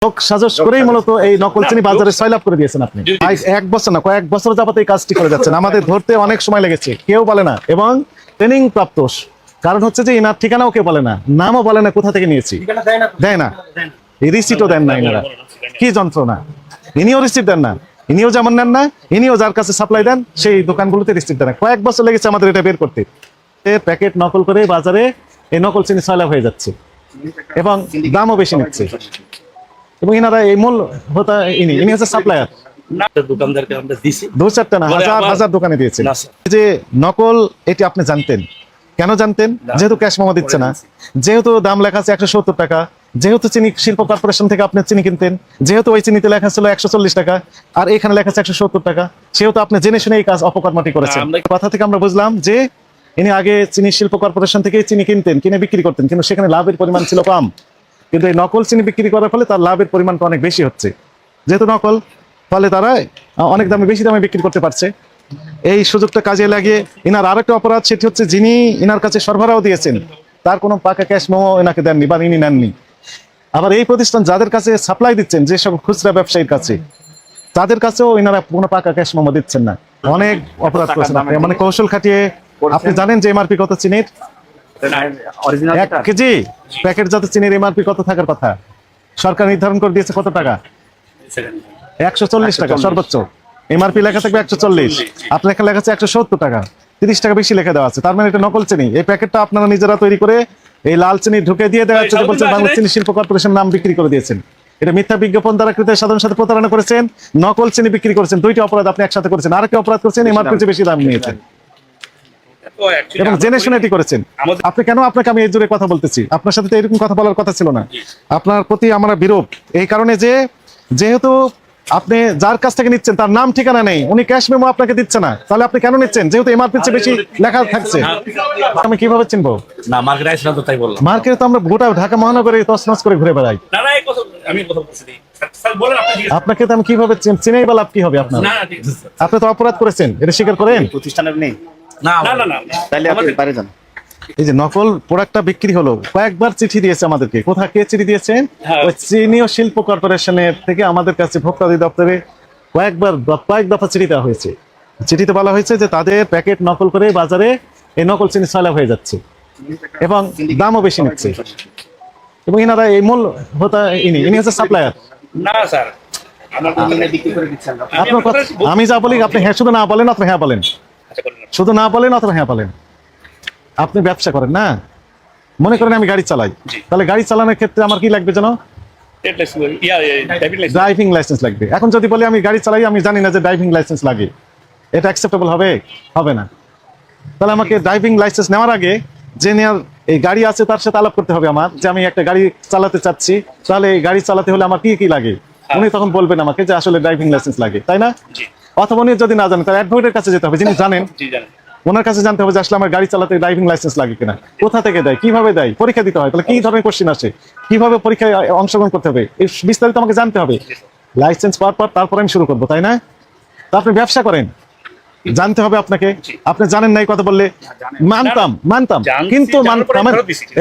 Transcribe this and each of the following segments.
লোক সাজস করেই মূলত এই নকল চিনি বাজারে সয়লাভ করে দিয়েছেন আপনি। এক বছর না কয়েক বছর যাবত এই কাজটি করে যাচ্ছেন। আমাদের ধরতে অনেক সময় লেগেছে, কেউ বলে না, এবং ট্রেনিং প্রাপ্ত। কারণ হচ্ছে যে ইনার ঠিকানাও কেউ বলে না, নামও বলে না কোথা থেকে নিয়েছি, দেয় না, এই রিসিটও দেন না ইনারা। কি যন্ত্রণা! ইনিও রিসিট দেন না, ইনিও যেমন নেন না, ইনিও যার কাছে সাপ্লাই দেন সেই দোকানগুলোতে রিসিট দেন না। কয়েক বছর লেগেছে আমাদের এটা বের করতে। প্যাকেট নকল করে বাজারে এই নকল চিনি সয়লাভ হয়ে যাচ্ছে এবং দামও বেশি নিচ্ছে। এবং ইনারা এই মূল হতা ইনি হচ্ছে সাপ্লায়ার। দোকানদারকে আমরা দিছি, দু চারটা না, হাজার হাজার দোকানে দিয়েছেন। যে নকল এটি আপনি জানতেন, কেন জানতেন? যেহেতু ক্যাশ মেমো দিচ্ছে না, যেহেতু দাম লেখা আছে 170 টাকা, যেহেতু চিনি শিল্প কর্পোরেশন থেকে আপনি চিনি কিনতেন, যেহেতু ওই চিনিতে লেখা ছিল 140 টাকা আর এখানে লেখা আছে 170 টাকা, সেহেতু আপনি জেনে শুনে এই কাজ অপকর্মটি করেছেন। কথা থেকে আমরা বুঝলাম যে ইনি আগে চিনি শিল্প কর্পোরেশন থেকে চিনি কিনতেন, কিনে বিক্রি করতেন, কিন্তু সেখানে লাভের পরিমাণ ছিল কম। কিন্তু এই নকল চিনি বিক্রি করার ফলে তার লাভের পরিমাণটা অনেক বেশি হচ্ছে। যেহেতু নকল, ফলে তারা অনেক দামে, বেশি দামে বিক্রি করতে পারছে। এই সুযোগটা কাজে লাগিয়ে ইনার আরেকটা অপরাধ, সেটি হচ্ছে যিনি ইনার কাছে সরবরাহ দিয়েছেন তার কোনো পাকা ক্যাশ মেমো এনাকে দেননি বা ইনি নেননি। আবার এই প্রতিষ্ঠান যাদের কাছে সাপ্লাই দিচ্ছেন, যে সব খুচরা ব্যবসায়ীর কাছে, তাদের কাছেও ইনারা কোনো পাকা ক্যাশ মেমো দিচ্ছেন না। অনেক অপরাধ করেছেন আপনি, মানে কৌশল খাটিয়ে। আপনি জানেন যে এমআরপি কত চিনির? 1 কেজি প্যাকেটজাত চিনির এমআরপি কত থাকার কথা? সরকার নির্ধারণ করে দিয়েছে কত টাকা? 140 টাকা সর্বোচ্চ। এমআরপি লেখা থাকবে 140, আপনার এখানে লেখা আছে 170 টাকা, 30 টাকা বেশি লেখা দেওয়া আছে। তার মানে এটা নকল চিনি। এই প্যাকেটটা আপনারা নিজেরা তৈরি করে এই লাল চিনি ঢুকে দিয়ে দেওয়া হচ্ছে, বলছেন বাংলাদেশ চিনি শিল্প কর্পোরেশন নাম বিক্রি করে দিয়েছেন। এটা মিথ্যা বিজ্ঞাপন দ্বারা কৃত সাধারণ সাথে প্রতারণা করেছেন, নকল চিনি বিক্রি করেছেন। দুইটি অপরাধ আপনি একসাথে করেছেন। আরেকটা অপরাধ করেছেন, এমআরপি চেয়ে বেশি দাম নিয়েছেন এবং জেনে শুনে এটি করেছেন। আপনি কেন? আপনাকে আমি এই জোরে কথা বলতেছি, আপনার সাথে তো এরকম কথা বলার কথা ছিল না। আপনার প্রতি আমরা বিরূপ এই কারণে যে যেহেতু আপনি যার কাছ থেকে নিচ্ছেন তার নাম ঠিকানা নেই, উনি ক্যাশ মেমো আপনাকে দিচ্ছে না, তাহলে আপনি কেন নিচ্ছেন? যেহেতু এমআরপি চেয়ে বেশি লেখা থাকছে, আমি কিভাবে চিনবো? না, মার্কেটে আসলে তো তাই বললাম। মার্কেটে তো আমরা গোটা ঢাকা মহানগরে তছনছ করে ঘুরে বেড়াই। না না, এই কথা আমি কথা বলছি। স্যার বলেন, আপনি আপনাকে তো আমি কিভাবে চিনাই বা লাভ কি হবে আপনার? না, আপনি তো অপরাধ করেছেন, এটা স্বীকার করেন। প্রতিষ্ঠানের নেই না না না, তাহলে আপনি বাইরে যান। এই যে নকল প্রোডাক্টটা বিক্রি হলো, কয়েকবার চিঠি দিয়েছে আমাদেরকে। কোথা কে চিঠি দিয়েছেন? ওই চিনি ও শিল্প কর্পোরেশনের থেকে আমাদের কাছে ভোক্তা অধিদপ্তরে কয়েক দফা চিঠি দেওয়া হয়েছে। চিঠিতে বলা হয়েছে যে তাদের প্যাকেট নকল করে বাজারে এই নকল চিনি সয়লাভ হয়ে যাচ্ছে এবং দামও বেশি নিচ্ছে। এবং ইনারা এই মূল হতা ইনি হচ্ছে সাপ্লায়ার। না স্যার, আপনার কথা আমি যা বলি আপনি হ্যাঁ শুধু না বলেন অথবা হ্যাঁ বলেন, শুধু না বলেন অথবা হ্যাঁ বলেন। আপনি ব্যবসা করেন না, মনে করেন আমি গাড়ি চালাই, তাহলে গাড়ি চালানোর ক্ষেত্রে আমার কি লাগবে যেন? ড্রাইভিং লাইসেন্স লাগবে। এখন যদি বলি আমি গাড়ি চালাই, আমি জানি না যে ড্রাইভিং লাইসেন্স লাগে, এটা অ্যাকসেপ্টেবল হবে? হবে না। তাহলে আমাকে ড্রাইভিং লাইসেন্স নেওয়ার আগে যে নেওয়ার এই গাড়ি আছে তার সাথে আলাপ করতে হবে আমার, যে আমি একটা গাড়ি চালাতে চাচ্ছি, তাহলে এই গাড়ি চালাতে হলে আমার কি কি লাগে। উনি তখন বলবেন আমাকে যে আসলে ড্রাইভিং লাইসেন্স লাগে, তাই না? অথবা উনি যদি না জানেন তাহলে অ্যাডভোকেটের কাছে যেতে হবে, যিনি জানেন। ওনার কাছে জানতে হবে যে আসলে আমার গাড়ি চালাতে ড্রাইভিং লাইসেন্স লাগে কিনা, কোথা থেকে দেয়, কিভাবে দেয়, পরীক্ষা দিতে হয়, তাহলে কি ধরনের কোশ্চেন আসে, কিভাবে পরীক্ষায় অংশগ্রহণ করতে হবে, এই বিস্তারিত আমাকে জানতে হবে। লাইসেন্স পাওয়ার পর তারপর আমি শুরু করবো, তাই না? তা আপনি ব্যবসা করেন, জানতে হবে আপনাকে। আপনি জানেন না এই কথা বললে মানতাম, কিন্তু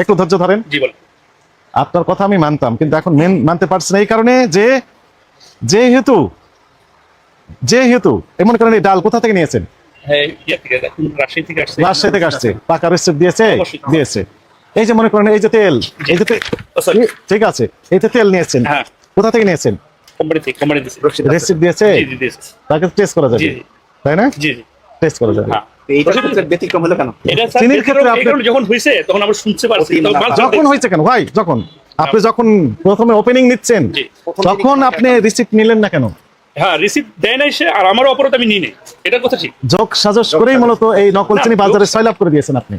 একটু ধৈর্য ধরেন। আপনার কথা আমি মানতাম, কিন্তু এখন মানতে পারছি না এই কারণে যে যেহেতু এমন করেন এই ডাল কোথা থেকে নিয়েছেন? রাজশাহী থেকে আসছে, পাকা রেসিপ্ট দিয়েছে। এই যে মনে করেন এই যে তেল, ঠিক আছে, এই যে তেল নিয়েছেন, কোথা থেকে নিয়েছেন? রেসিপ্ট দিয়েছে, তাকে টেস্ট করা যাবে, তাই না? টেস্ট করা যাবে। ব্যতিক্রম হলো কেন? চিনির ক্ষেত্রে যখন হয়েছে তখন আমরা শুনতে পারছি। যখন হয়েছে কেন ভাই? আপনি যখন প্রথমে ওপেনিং নিচ্ছেন তখন আপনি রিসিপ্ট নিলেন না কেন? হ্যাঁ, রিসিপ্ট দেয় নাই সে, আর আমারও অপরাধ আমি নিই নাই, এটা কথা ঠিক। যোগ সাজস করেই মূলত এই নকল চিনি বাজারে সয়লাভ করে দিয়েছেন আপনি।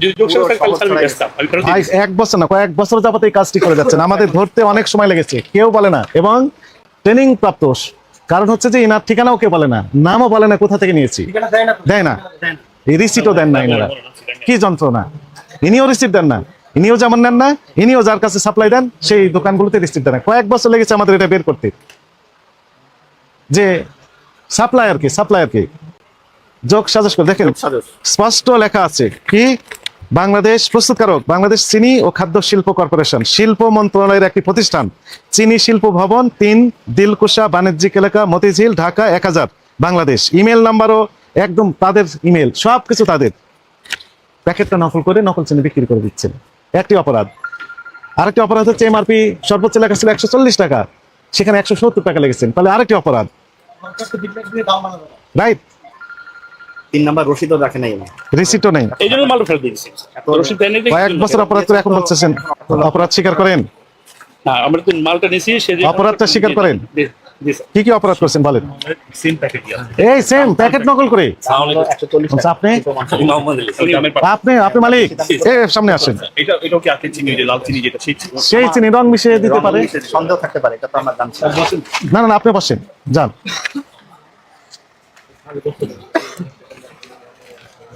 এক বছর না কয়েক বছর যাবত এই কাজটি করে যাচ্ছেন। আমাদের ধরতে অনেক সময় লেগেছে, কেউ বলে না, এবং ট্রেনিং প্রাপ্ত। কারণ হচ্ছে যে ইনার ঠিকানাও কেউ বলে না, নামও বলে না কোথা থেকে নিয়েছি, দেয় না, এই রিসিটও দেন না ইনারা। কি যন্ত্রণা! ইনিও রিসিট দেন না, ইনিও যেমন নেন না, ইনিও যার কাছে সাপ্লাই দেন সেই দোকানগুলোতে রিসিট দেন না। কয়েক বছর লেগেছে আমাদের এটা বের করতে, যে সাপ্লায়ারকে যোগ সাজস করে। দেখেন স্পষ্ট লেখা আছে কি, বাংলাদেশ প্রস্তুতকারক বাংলাদেশ চিনি ও খাদ্য শিল্প কর্পোরেশন শিল্প মন্ত্রণালয়ের একটি প্রতিষ্ঠান চিনি শিল্প ভবন 3 দিলকুশা বাণিজ্যিক এলাকা মতিঝিল ঢাকা 1000 বাংলাদেশ ইমেল নাম্বারও একদম তাদের ইমেল সবকিছু তাদের প্যাকেটটা নকল করে নকল চিনি বিক্রি করে দিচ্ছেন একটি অপরাধ আরেকটি অপরাধ হচ্ছে এমআরপি সর্বোচ্চ লেখা ছিল 140 টাকা সেখানে 170 টাকা লেগেছেন তাহলে আরেকটি অপরাধ রাইট 3 নাম্বার রসিদও রাখে নাই উনি। রিসিটও নেই এই জন্য মাল ফেরত দিয়েছি রসিদ দেয়নি দেখে কয়েক বছর অপরাধ করে এখন বলছেন অপরাধ স্বীকার করেন না আমরা তো মালটা নিয়েছি সেজন্য অপরাধটা স্বীকার করেন? জি স্যার কি কি অপরাধ করছেন বলেন সিম প্যাকেট দিয়া এই সেম প্যাকেট নকল করে 140 আচ্ছা, আপনি আমি মোহাম্মদ আলী উনি আমার আপনি আপনি মালিক এই সামনে আসেন এটাও কি আপনি চিনি যে লাল চিনি যেটা সেই চিনি? সেই চিনি রং মিশিয়ে দিতে পারে সন্দেহ থাকতে পারে, এটা তো আমরা জানছি না। না না না, আপনি বসেন যান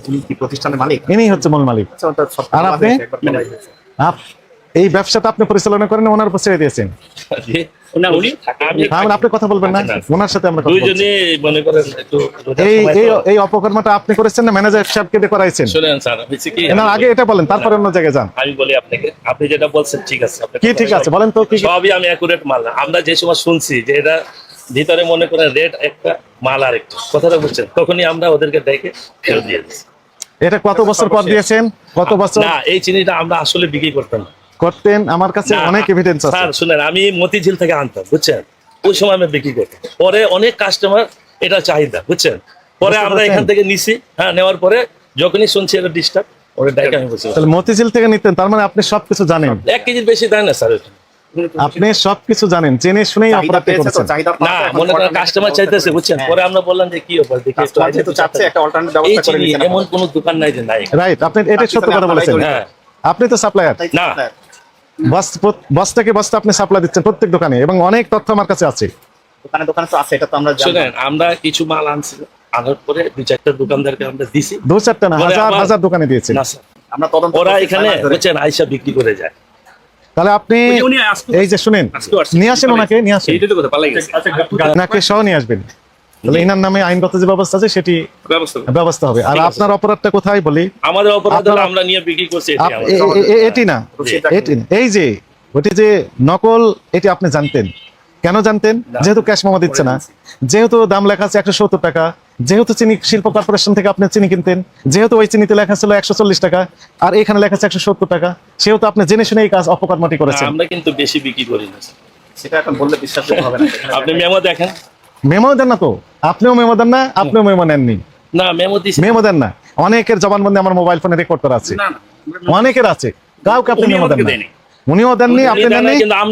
তুমি কি প্রতিষ্ঠানের মালিক? ইনি হচ্ছে মূল মালিক আচ্ছা, ওটা সব আর আপনি? একবার বলাই হয়েছে। এই ব্যবসাটা আপনি পরিচালনা করেন ওনার উপর ছেড়ে দিয়েছেন না উনি আমি আপনি কথা বলবেন না ওনার সাথে আমরা কথা বলছি। দুইজনে মনে করেন একটু রোজার এই সময় এই তো- এই অপকর্মটা আপনি করেছেন না ম্যানেজার সাহেবকে দিয়ে করাইছেন শুনেন স্যার হয়েছে কি না আগে এটা বলেন তারপরে অন্য জায়গায় যান আমি বলি আপনাকে আপনি যেটা বলছেন ঠিক আছে আপনার কি কথা ঠিক আছে সব- বলেন তো কি কি? সবই আমি অ্যাকুরেট মাল না আমরা যে সময় শুনছি যে এটা ভিতরে মনে করেন রেট একটা মাল আর একটা কথাটা বুঝছেন তখনই আমরা ওদেরকে দেখে ফেরত দিয়ে দিচ্ছি এটা কত বছর পর দিয়েছেন কত বছর না এই চিনিটা আমরা আসলে বিক্রি করতাম না। করতেন আমার কাছে না, অনেক এভিডেন্স আছে স্যার শুনেন আমি মতিঝিল থেকে আনতাম বুঝছেন ওই সময় আমি বিক্রি করতাম পরে অনেক কাস্টমার এটা চাহিদা বুঝছেন পরে বুঝতে আমরা পারছেন? এখান থেকে নিছি হ্যাঁ নেওয়ার পরে যখনই শুনছি এটা ডিস্টার্ব ওটা ডাইরেক্ট আমি বলছি তাহলে মতিঝিল থেকে নিতেন তার মানে আপনি সবকিছু জানেন 1 কেজির বেশি দেয় না স্যার এটা। আপনি সবকিছু জানেন জেনে শুনেই চাহিদা অপরাধ পেয়েছে তো, করেছেন চাহিদা না পাচ্ছে, এখন মনে করেন alternate কাস্টমার ব্যবস্থা চাইতেছে করে বুঝছেন দিচ্ছে। পরে আমরা বললাম যে কি ব্যাপার দেখি একটু কাস্টমার আইডিয়া যেহেতু দিতে চাচ্ছে, একটা alternate এই ব্যবস্থা করে চিনি দিচ্ছেন এমন আপনি। কোন দোকান নাই যে নাই রাইট আপনি এটাই সত্য কথা বলেছেন হ্যাঁ আপনি তো সাপ্লায়ার তাই না। আপনার বস্তাকে বস্তা আপনি সাপ্লাই দিচ্ছেন প্রত্যেক দোকানে এবং অনেক তথ্য আমার কাছে আছে দোকানে দোকানে তো আছে, এটা তো আমরা জানি। শুনেন আমরা কিছু মাল আনছি আনার পরে 2-4টা দোকানদারকে আমরা দিছি 2-4টা না বলে হাজার আমার- হাজার দোকানে দিয়েছেন না স্যার আমরা তদন্ত ওরা করছি, এখানে 6 মাস ধরে। বুঝছেন আইসা বিক্রি করে যায় তাহলে আপনি উনি আজকে এই যে শুনেন আজকেও আসছে। নিয়ে আসেন ওনাকে নিয়ে আসেন এইটা তো কথা পালাই গেছে ওনাকে সহ নিয়ে আসবেন তাহলে ইনার নামে আইনগত যে ব্যবস্থা আছে সেটি ব্যবস্থা করুন। ব্যবস্থা হবে আর ঠিক আছে। আপনার অপরাধটা কোথায় বলি আমাদের অপরাধ হলো আপনারা- আমরা নিয়ে বিক্রি করছি এটাই আপ- আমাদের। এটি না রসিদ রাখেন। এটি না। এই যে ওটি যে নকল এটি আপনি জানতেন কেন জানতেন না। যেহেতু ক্যাশ মেমো দিচ্ছে না যেহেতু দাম লেখা আছে 170 টাকা যেহেতু চিনি শিল্প কর্পোরেশন থেকে আপনি চিনি কিনতেন যেহেতু ওই চিনিতে লেখা ছিল 140 টাকা আর এখানে লেখা আছে 170 টাকা সেহেতু আপনি জেনে শুনে এই কাজ অপকর্মটি না, করেছেন আমরা কিন্তু বেশি বিক্রি করি না সেটা এখন বললে বিশ্বাসযোগ্য হবে না। আপনি মেমো দেখেন মেমো দেন না তো আপনিও মেমো দেন না আপনিও মেমো নেননি না মেমো দিছি মেমো দেন না অনেকের জবানবন্দি আমার মোবাইল ফোনে রেকর্ড করা আছে না না অনেকের আছে কাউকে আপনি উনি মেমো দেন আমাদেরকে না দেয়নি। উনিও দেননি উনি আপনি দেন না, দেননি কিন্তু আমরা